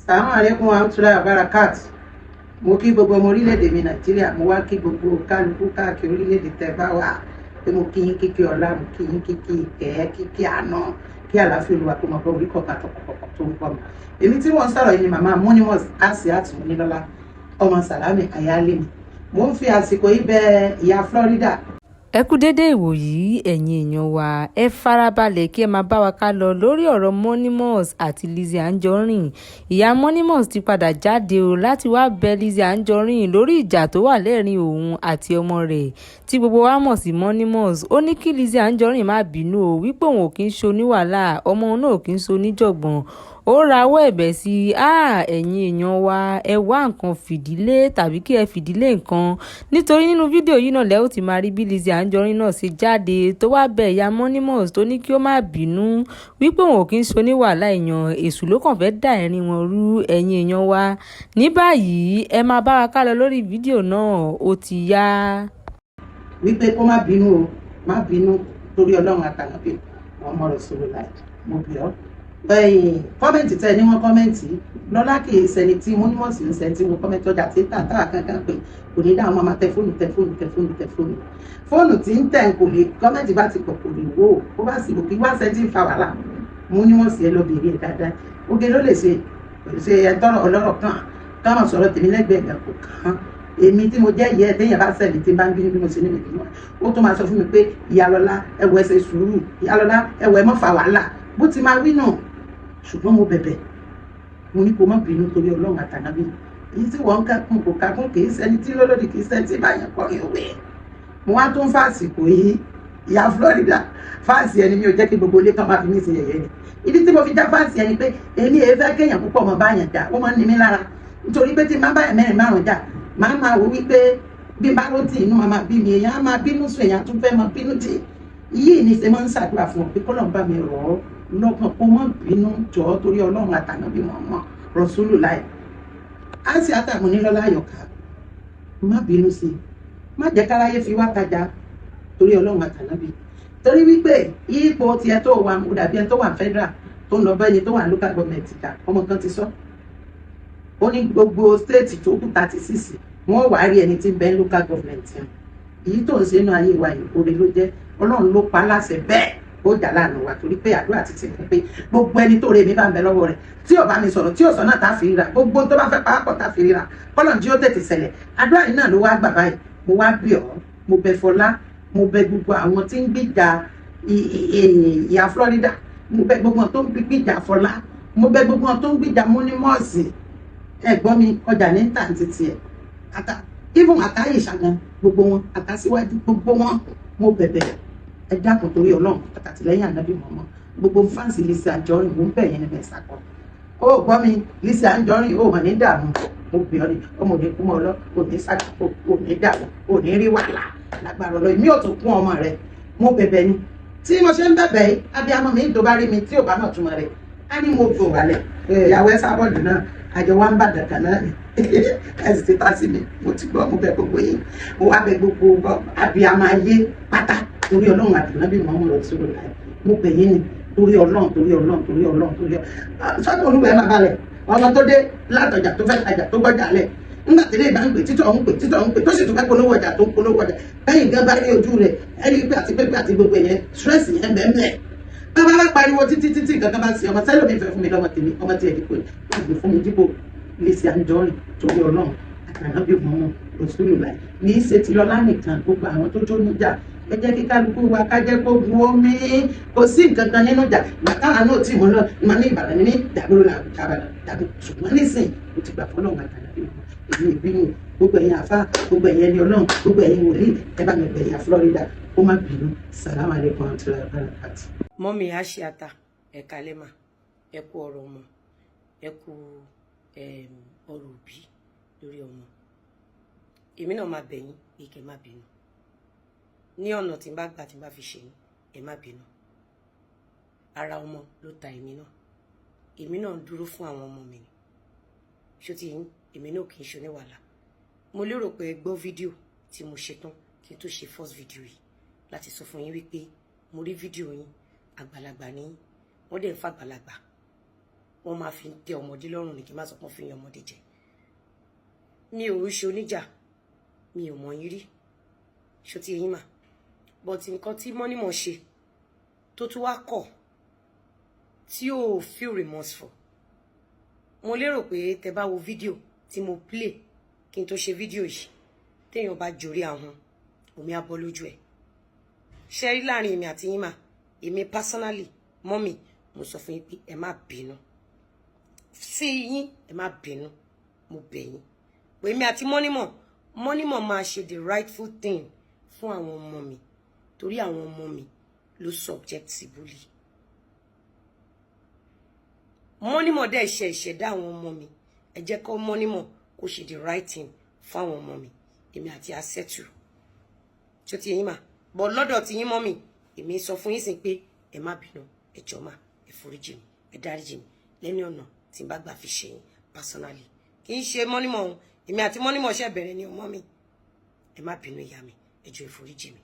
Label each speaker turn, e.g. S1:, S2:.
S1: Assalamu alaikum warahmatullahi wabarakatuh. Mo kí gbogbo ọmọ orílẹ̀-èdè mi Nàìjíríà, mo wá kí gbogbo kálukú káàkiri orílẹ̀-èdè tẹ́ bá wà pé mo kí yín kíkí ọlá, mo kí yín kíkí ìkẹ́, kíkí àná, kí àlàáfíà Olúwa kó máa bọ́ orí kọ̀ọ̀kan tọkọ̀tọkọ̀ tó ń bọ̀ mọ́. Èmi tí wọ́n sọ̀rọ̀ yìí ni màmá Monimus Asiat Monílọ́lá, ọmọ Sàlámì Ayálé mi. Mo ń fi àsìkò yìí bẹ̀ ìyá Florida.
S2: Ẹ kú dédé ìwòyí ẹ̀yin èèyàn wa, ẹ farabalẹ̀ kí ẹ máa bá wa ká lọ lórí ọ̀rọ̀ Monimus àti Lizzy Anjorin. Ìyá Monimus ti padà jáde o láti wá bẹ Lizzy Anjorin lórí ìjà tó wà lẹ́ẹ̀rin òun àti ọmọ rẹ̀ tí gbogbo wa mọ̀ sí Monimus. Ó ní kí Lizzy Anjorin má bínú o wípé òun ò kí ń ṣe oníwàhálà, ọmọ òun náà ò kí ń ṣe oníjọ̀gbọ̀n. Ó rawọ́ ẹ̀bẹ̀ sí ẹ̀yin èèyàn wa, ẹ wá nǹkan fìdílé tàbí kí ẹ fìdílé nǹkan, nítorí nínú fídíò yìí náà lẹ́ ó ti máa rí bí Lizzy Anjorin náà ṣe jáde tó wá bẹ̀ ìyá Monimus tó ní kí ó má bínú wípé òun ò kí ń ṣe oníwàhálà èèyàn, èṣù ló kàn fẹ́ dà ẹ̀rín wọn rú. Ẹ̀yin èèyàn wa, ní báyìí ẹ máa bá wa ká lọ lórí fídíò náà, ó ti yá.
S1: Wípé kó má bínú o, má bínú torí Ọlọ́run àtàlọ́bì ọmọ rẹ̀ sọ̀rọ̀ láì mo bì ọ́. Kọ́mẹ̀ntì tẹ́ ní wọ́n kọ́mẹ̀ntì lọ́lá kì í ṣẹni tí Monimus ń ṣe tí wọ́n kọ́mẹ̀ntì ọjà tí ń tà tára kankan pé kò ní dáhùn máa tẹ fóònù fóònù tí ń tẹ̀ kò lè kọ́mẹ̀ntì bá ti pọ̀ kò lè wò ó bá sì lò kí wá ṣe tí ń fa wàhálà Monimus ẹ lọ bèrè ẹ dáadáa oge ló lè ṣe ẹtọ́rọ̀ ọlọ́rọ̀ kan káwọn sọ̀rọ̀ tèmi lẹ́gbẹ̀ẹ́ ẹ̀gbẹ́ kò kàn èmi tí mo jẹ́ ìyá ẹ̀ téèyàn bá ṣẹ̀lẹ̀ tí n bá ń bínú bí mo ṣe níbi ìbínú ó tún máa sọ fún mi pé Ìyálọ́lá ẹ̀wọ̀ ẹ ṣe sùúrù, Ìyálọ́lá ẹ̀wọ̀ ẹ má fa wàhálà bó ti máa wí náà. Ṣùgbọ́n mo bẹ̀bẹ̀ mo ní kó má bínú torí Ọlọ́run àtànábì èyí tí wọ́n ń kẹ́kùn kò kákún kì í ṣẹni tí lólódì kì í ṣẹni tí báyẹn kọrin òwe. Mo wá tún fàsìkò yìí ìyá Florida fáàsì ẹni mi ò jẹ́ kí gbogbo ilé kan máa fi mí ṣe yẹ̀yẹ́ ni. Ìdí tí mo fi já fáàsì ẹni pé èmi èé fẹ́ kéèyàn púpọ̀ mọ́ báyẹn jà ó máa ń ní mí lára nítorí pé tí n bá báyẹn mẹ́rin márùn-ún jà máa máa wò wípé bí n bá ló tì inú máa bí mi èèyàn á máa bínú sùn èèyàn tún fẹ́ máa bínú tì yìí ni ṣe máa ń ṣàdúrà fún ọ pé kọ́lọ́n bá mi rọ̀ ọ́ lọ́kàn kó má bínú jọ̀ọ́ torí Ọlọ́run àtànábì Muhammad Rasulullah. Asiat Monílọ́lá Àyọ̀ká má bínú sí i, má jẹ́ káráyé fi wá tajà torí Ọlọ́run àtànábì, torí wípé ipò tiẹ̀ tó wà ó dàbí ẹni tó wà federal tó ń lọ bẹ́ni tó wà local government jà. Ọmọ kan ti sọ ó ní gbogbo state tó kù 36 wọ́n wá rí ẹni tí ń bẹ local government yẹn. Èyí tó ń ṣe inú ayé wa yìí oore ló jẹ́, Ọlọ́run ló pa láṣẹ bẹ́ẹ̀ ó jà láàánú wa torí pé àdúrà ti ti pé gbogbo ẹni tó rè mí bá ń bẹ lọ́wọ́ rẹ̀ tí ò bá mi sọ̀rọ̀ tí ò sọ náà tá a fi ríra gbogbo tó bá fẹ́ pàápọ̀ tá a fi ríra kọ́lọ́n tí ó tètè ṣẹlẹ̀. àdúrà yìí náà ló wá gbà báyìí. Mo wá bí ọ, mo bẹ Fọlá, mo bẹ gbogbo àwọn tí ń gbìjà ìyá Florida, mo bẹ gbogbo àwọn tó ń gbìjà Fọlá, mo bẹ gbogbo àwọn tó ń gbìjà Monimus. Ẹ̀gbọ́n mi ọjà ní tàǹtì tiẹ̀ even àtàyè ìṣàgàn gbogbo wọn àtàsíwájú gbogbo wọn mo bẹ̀bẹ̀ ẹ dákun torí Ọlọ́run àtàtìlẹ́yìn ànábì mọ̀mọ́ gbogbo fáǹsì Lizzy Anjorin mo ń bẹ̀ yẹn níbẹ̀ sàkọ́. Ó gbọ́ mi Lizzy Anjorin ó hàn ní dààmú mo bẹ̀ ọ́ ni ọmọ òní kú mọ́ ọ lọ òní sàkó òní dààmú òní rí wàhálà lágbára ọlọ́ mi ò tún kún ọmọ rẹ mo bẹ̀bẹ̀ ni tí mo ṣe ń bẹ̀bẹ̀ yìí abiyamọ mi tó bá rí mi tí ò bá mọ̀ túmọ̀ rẹ̀ á ní mo fò wálẹ̀ ìyàwó ẹ sábọ̀dù náà àjọ wa ń bà dàkà náà ni ẹ sì ti ta sí mi mo ti gbọ́ mo bẹ̀ gbogbo yìí mo wá bẹ̀ gbogbo abiyamọ ayé pátá torí Ọlọ́run àtànábì Muhammad Rasulullah mo bẹ̀ yín ni torí Ọlọ́run sọ́tò olúwẹ̀ máa balẹ̀ ọmọ tó dé látọjà tó fẹ́ tajà tó gbọ́jà lẹ̀ nígbà tí ilé ìbá ń pè títọ̀ ń pè tó sì tún fẹ́ polówó ọjà tó ń polówó ọjà bẹ́yìn gan bá rí ojú rẹ̀ ẹ̀rí pé àti pépé àti gbogbo ẹ̀yẹn stress yẹn bẹ́ẹ̀ bàbá bá pariwo títí kankan bá sí ọmọ sẹ́lómi fẹ́ fún mi lọ́mọ tèmi ọmọ tí ẹ̀ dípò wọ́n gbé fún mi dípò Lizzy Anjorin torí Ọlọ́run àtànábì Muhammad Rasulullah ní í ṣe ti lọ́lá nìkan gbogbo àwọn tó jó níjà ẹ jẹ́ kí kálukú wa ká jẹ́ kó bu omi kò sí nǹkan kan nínú ìjà bàtàrà náà tí mo lọ ma ní Ìbàdàn ní dàgbò dàgbò ṣùgbọ́n nísìn mo ti gbà fọlọ́ ọ̀gá àtànábì èmi ìbínú gbogbo ẹ̀yin àfá gbogbo ẹ̀yin ẹni Ọlọ́run gbogbo ẹ̀yin wòlíì ẹ bá mi bẹ̀ ìyá Florida ó má bínú. Assalamu alaikum warahmatullahi wabarakatuh.
S3: Mọ́mì Asiat ẹ̀ka lẹ́mà ẹ kú ọ̀rọ̀ ọmọ ẹ kú ọ̀rọ̀ òbí lórí ọmọ. Èmi náà máa bẹ̀ yín pé kẹ́ má bínú ní ọ̀nà tí n bá gbà tí n bá fi ṣe yín ẹ má bínú. Ara ọmọ ló ta èmi náà ń dúró fún àwọn ọmọ mi ni ṣó ti yín èmi náà kì í ṣe oníwàhálà. Mo lérò pé ẹ gbọ́ fídíò tí mo ṣe tán kí n tó ṣe first video yìí láti sọ fún yín wípé mo rí fídíò yín àgbàlagbà ní wọ́n dẹ̀ ń fa àgbàlagbà wọ́n máa fi tẹ ọmọdé lọ́rùn ní kí n má sọ pé wọ́n fi yan ọmọdé jẹ mi ò rí ṣe oníjà mi ò mọ̀ yín rí ṣó ti yín mà but nǹkan tí Monimo ṣe tó tún wá kọ̀ tí ò feel remorseful mo lérò pé tẹ́ bá wo fídíò tí mo play kí n tó ṣe fídíò yìí téèyàn bá jorí ahun omi á bọ́ lójú ẹ̀ ṣe rí láàrin èmi àti yín mà èmi personally mọ́mì mo sọ fún yín pé ẹ má bínú sí yín ẹ má bínú mo bẹ̀ yín pé èmi àti Monimo máa ṣe the rightful thing fún àwọn ọmọ mi torí àwọn ọmọ mi ló subject sí bully Monimo dẹ̀ ṣe ìṣẹ̀dá àwọn ọmọ mi ẹ jẹ́ kó Monimo kó ṣe the right thing fún àwọn ọmọ mi èmi àti asetu tí ó ti yín mà bọ́ lọ́dọ̀ tí yín mọ́mì èmi sọ fún yín sí pé ẹ má bínú ẹ jọ̀ọ́ mà ẹ foríjì mi ẹ dáríjì mi lẹ́ni ọ̀nà tí n bá gbà fi ṣe yín personally kì í ṣe Monimo èmi àti Monimo ṣe bẹ̀rẹ̀ ni ọmọ mi ẹ má bínú ìyá mi ẹ jọ̀ọ́ ẹ foríjì mi.